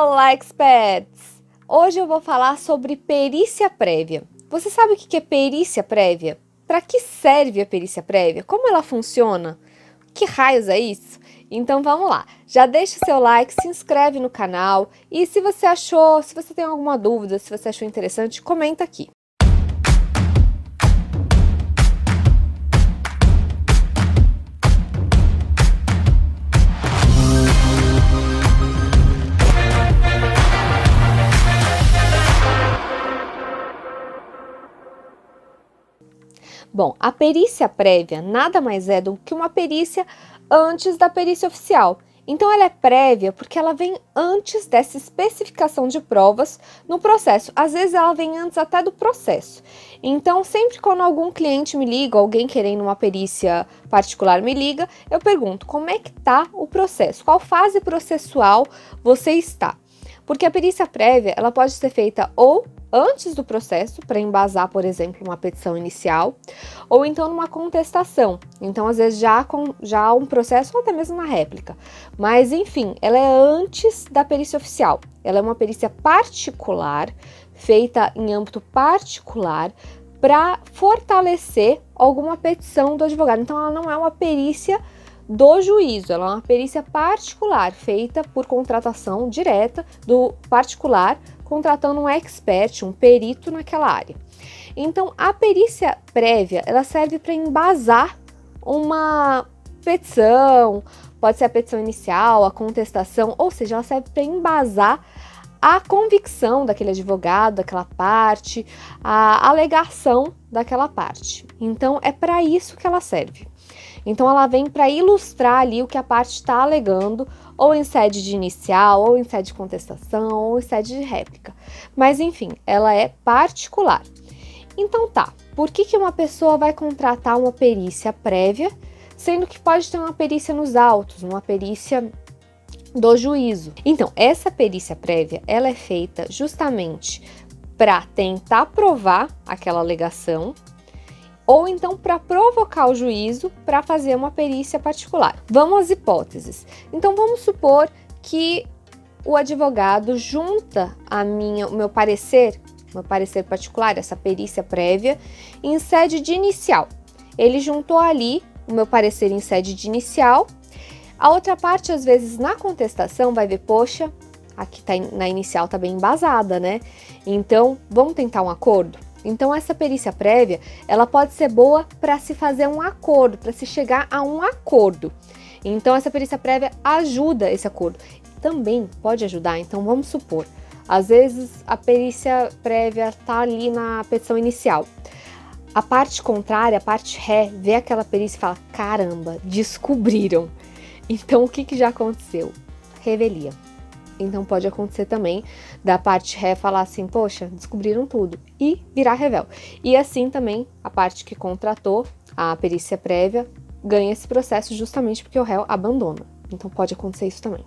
Olá, experts! Hoje eu vou falar sobre perícia prévia. Você sabe o que é perícia prévia? Para que serve a perícia prévia? Como ela funciona? Que raios é isso? Então vamos lá, já deixa o seu like, se inscreve no canal e se você tem alguma dúvida, se você achou interessante, comenta aqui. Bom, a perícia prévia nada mais é do que uma perícia antes da perícia oficial. Então ela é prévia porque ela vem antes dessa especificação de provas no processo. Às vezes ela vem antes até do processo. Então sempre quando algum cliente me liga, alguém querendo uma perícia particular me liga, eu pergunto como é que está o processo, qual fase processual você está. Porque a perícia prévia ela pode ser feita ou antes do processo, para embasar, por exemplo, uma petição inicial, ou então numa contestação. Então, às vezes, já há um processo ou até mesmo uma réplica. Mas, enfim, ela é antes da perícia oficial. Ela é uma perícia particular, feita em âmbito particular, para fortalecer alguma petição do advogado. Então, ela não é uma perícia do juízo, ela é uma perícia particular, feita por contratação direta do particular, contratando um expert, um perito naquela área. Então, a perícia prévia, ela serve para embasar uma petição, pode ser a petição inicial, a contestação, ou seja, ela serve para embasar a convicção daquele advogado, daquela parte, a alegação daquela parte. Então, é para isso que ela serve. Então, ela vem para ilustrar ali o que a parte está alegando, ou em sede de inicial, ou em sede de contestação, ou em sede de réplica. Mas, enfim, ela é particular. Então, tá, por que uma pessoa vai contratar uma perícia prévia, sendo que pode ter uma perícia nos autos, uma perícia do juízo? Então, essa perícia prévia, ela é feita justamente para tentar provar aquela alegação, ou então para provocar o juízo para fazer uma perícia particular. Vamos às hipóteses. Então vamos supor que o advogado junta o meu parecer particular, essa perícia prévia, em sede de inicial. Ele juntou ali o meu parecer em sede de inicial. A outra parte, às vezes, na contestação, vai ver, poxa, aqui tá, na inicial tá bem embasada, né? Então, vamos tentar um acordo? Então, essa perícia prévia, ela pode ser boa para se fazer um acordo, para se chegar a um acordo. Então, essa perícia prévia ajuda esse acordo. Também pode ajudar, então vamos supor, às vezes a perícia prévia está ali na petição inicial. A parte contrária, a parte ré, vê aquela perícia e fala, caramba, descobriram. Então, o que já aconteceu? Revelia. Então pode acontecer também da parte ré falar assim, poxa, descobriram tudo, e virar revel. E assim também a parte que contratou a perícia prévia ganha esse processo justamente porque o réu abandona. Então pode acontecer isso também.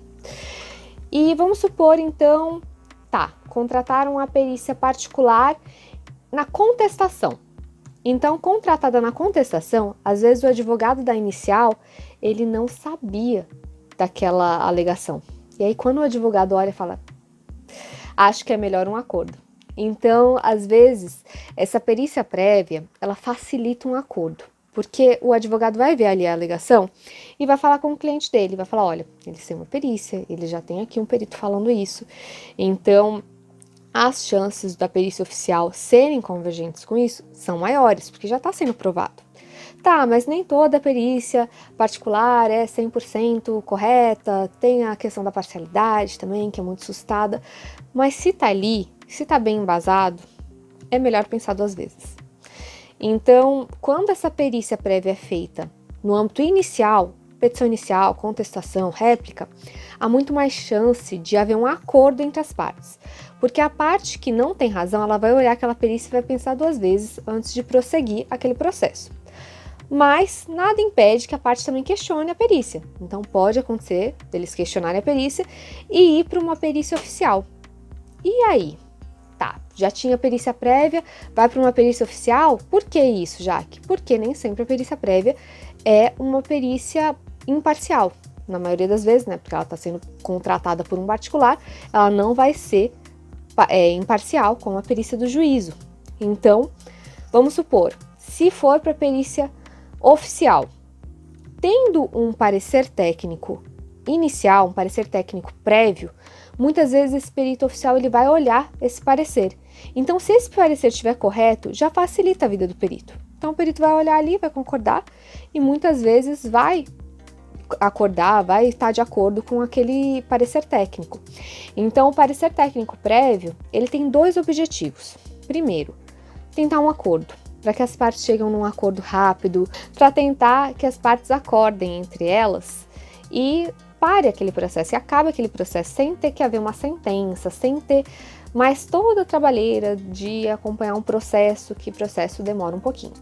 E vamos supor então, contrataram a perícia particular na contestação. Então, contratada na contestação, às vezes o advogado da inicial, ele não sabia daquela alegação. E aí, quando o advogado olha e fala, acho que é melhor um acordo. Então, às vezes, essa perícia prévia, ela facilita um acordo. Porque o advogado vai ver ali a alegação e vai falar com o cliente dele. Vai falar, olha, eles têm uma perícia, ele já tem aqui um perito falando isso. Então, as chances da perícia oficial serem convergentes com isso são maiores, porque já está sendo provado. Tá, mas nem toda perícia particular é 100% correta, tem a questão da parcialidade também, que é muito suscitada, mas se tá ali, se tá bem embasado, é melhor pensar duas vezes. Então, quando essa perícia prévia é feita no âmbito inicial, petição inicial, contestação, réplica, há muito mais chance de haver um acordo entre as partes, porque a parte que não tem razão, ela vai olhar aquela perícia e vai pensar duas vezes antes de prosseguir aquele processo. Mas nada impede que a parte também questione a perícia. Então pode acontecer deles questionarem a perícia e ir para uma perícia oficial. E aí? Tá, já tinha perícia prévia, vai para uma perícia oficial? Por que isso, Jaque? Porque nem sempre a perícia prévia é uma perícia imparcial. na maioria das vezes, né, porque ela está sendo contratada por um particular, ela não vai ser imparcial como a perícia do juízo. Então, vamos supor, se for para perícia oficial, tendo um parecer técnico inicial, um parecer técnico prévio, muitas vezes esse perito oficial ele vai olhar esse parecer. Então, se esse parecer estiver correto, já facilita a vida do perito. Então, o perito vai olhar ali, vai concordar e muitas vezes vai acordar, vai estar de acordo com aquele parecer técnico. Então, o parecer técnico prévio, ele tem dois objetivos. Primeiro, tentar um acordo, para que as partes cheguem num acordo rápido, para tentar que as partes acordem entre elas e pare aquele processo e acabe aquele processo sem ter que haver uma sentença, sem ter mais toda a trabalheira de acompanhar um processo, que processo demora um pouquinho.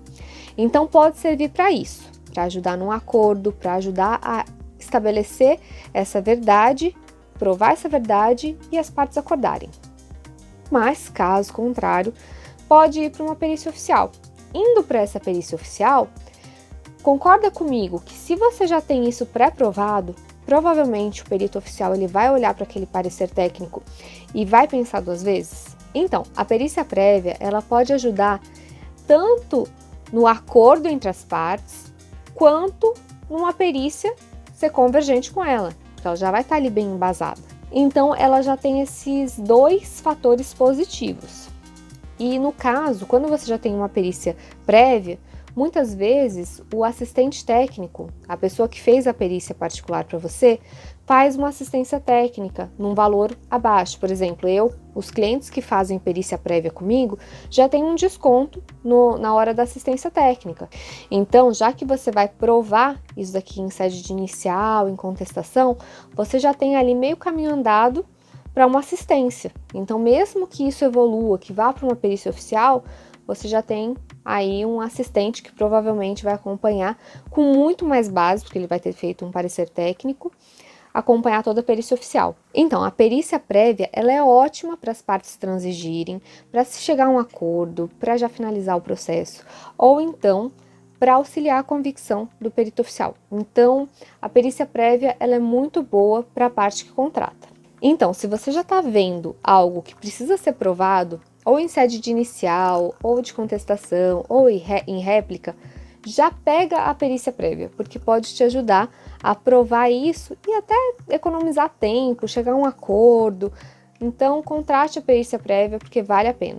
Então, pode servir para isso, para ajudar num acordo, para ajudar a estabelecer essa verdade, provar essa verdade e as partes acordarem. Mas, caso contrário, pode ir para uma perícia oficial. Indo para essa perícia oficial, concorda comigo que se você já tem isso pré-provado, provavelmente o perito oficial ele vai olhar para aquele parecer técnico e vai pensar duas vezes? Então, a perícia prévia ela pode ajudar tanto no acordo entre as partes, quanto numa perícia ser convergente com ela, porque ela já vai estar ali bem embasada. Então, ela já tem esses dois fatores positivos. E no caso, quando você já tem uma perícia prévia, muitas vezes o assistente técnico, a pessoa que fez a perícia particular para você, faz uma assistência técnica num valor abaixo. Por exemplo, os clientes que fazem perícia prévia comigo, já tem um desconto na hora da assistência técnica. Então, já que você vai provar isso daqui em sede de inicial, em contestação, você já tem ali meio caminho andado para uma assistência. Então, mesmo que isso evolua, que vá para uma perícia oficial, você já tem aí um assistente que provavelmente vai acompanhar com muito mais base, porque ele vai ter feito um parecer técnico, acompanhar toda a perícia oficial. Então, a perícia prévia, ela é ótima para as partes transigirem, para se chegar a um acordo, para já finalizar o processo, ou então para auxiliar a convicção do perito oficial. Então, a perícia prévia, ela é muito boa para a parte que contrata. Então, se você já está vendo algo que precisa ser provado, ou em sede de inicial, ou de contestação, ou em réplica, já pega a perícia prévia, porque pode te ajudar a provar isso e até economizar tempo, chegar a um acordo. Então, contrate a perícia prévia, porque vale a pena.